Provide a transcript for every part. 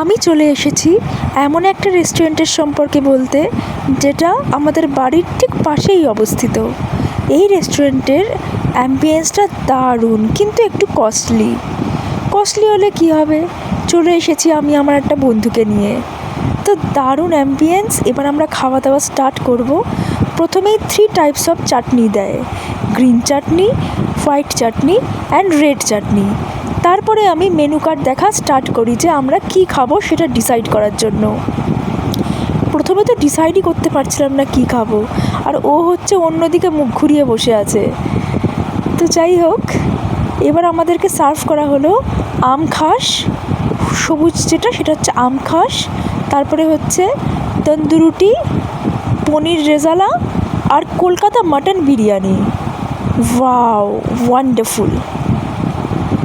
আমি চলে এসেছি এমন একটা রেস্টুরেন্টের সম্পর্কে বলতে, যেটা আমাদের বাড়ির ঠিক পাশেই অবস্থিত। এই রেস্টুরেন্টের অ্যাম্বিয়েন্সটা দারুণ, কিন্তু একটু কস্টলি হলে কী হবে, চলে এসেছি আমি আমার একটা বন্ধুকে নিয়ে। তো দারুণ অ্যাম্বিয়েন্স। এবার আমরা খাওয়া দাওয়া স্টার্ট করব। প্রথমেই 3 টাইপস অফ চাটনি দেয়: green chutney, white chutney and red chutney. তারপরে আমি মেনু কার্ড দেখা স্টার্ট করি যে আমরা কি খাবো সেটা ডিসাইড করার জন্য। প্রথমে তো ডিসাইডই করতে পারছিলাম না কি খাবো, আর ও হচ্ছে অন্যদিকে মুখ ঘুরিয়ে বসে আছে। তো যাই হোক, এবার আমাদেরকে সার্ভ করা হলো আম খাস, সবুজ যেটা সেটা হচ্ছে আম খাস, তারপরে হচ্ছে তন্দুরুটি, পনির রেজালা আর Kolkata mutton biryani. Wow, wonderful.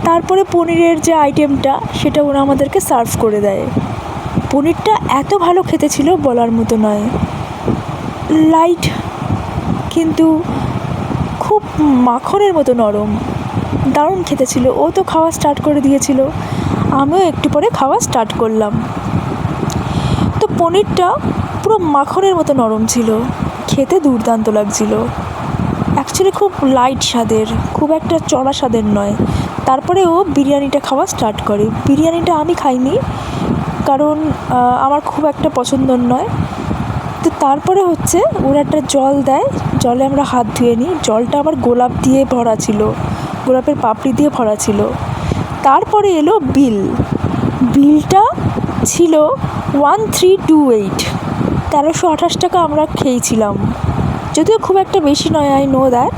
তারপরে পনিরের যে আইটেমটা সেটা ওরা আমাদেরকে সার্ভ করে দেয়। পনিরটা এত ভালো খেতে ছিল বলার মতো নয়। লাইট, কিন্তু খুব মাখনের মতো নরম, দারুণ খেতে ছিল। ও তো খাওয়া স্টার্ট করে দিয়েছিল, আমিও একটু পরে খাওয়া স্টার্ট করলাম। তো পনিরটা পুরো মাখনের মতো নরম ছিল, খেতে দুর্দান্ত লাগছিল। অ্যাকচুয়ালি খুব লাইট স্বাদের, খুব একটা চড়া স্বাদের নয়। তারপরে ও বিরিয়ানিটা খাওয়া স্টার্ট করে। বিরিয়ানিটা আমি খাইনি, কারণ আমার খুব একটা পছন্দর নয়। তো তারপরে হচ্ছে ওরা একটা জল দেয়, জলে আমরা হাত ধুয়ে নিই। জলটা আবার গোলাপ দিয়ে ভরা ছিল, গোলাপের পাপড়ি দিয়ে ভরা ছিল। তারপরে এলো বিলটা ছিল 1328, 1328 টাকা আমরা খেয়েছিলাম। যদিও খুব একটা বেশি নয়, আই নো দ্যাট,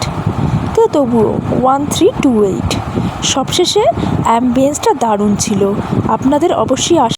তো তবুও 1328। সবশেষে অ্যাম্বিয়েন্সটা দারুণ ছিল। আপনাদের অবশ্যই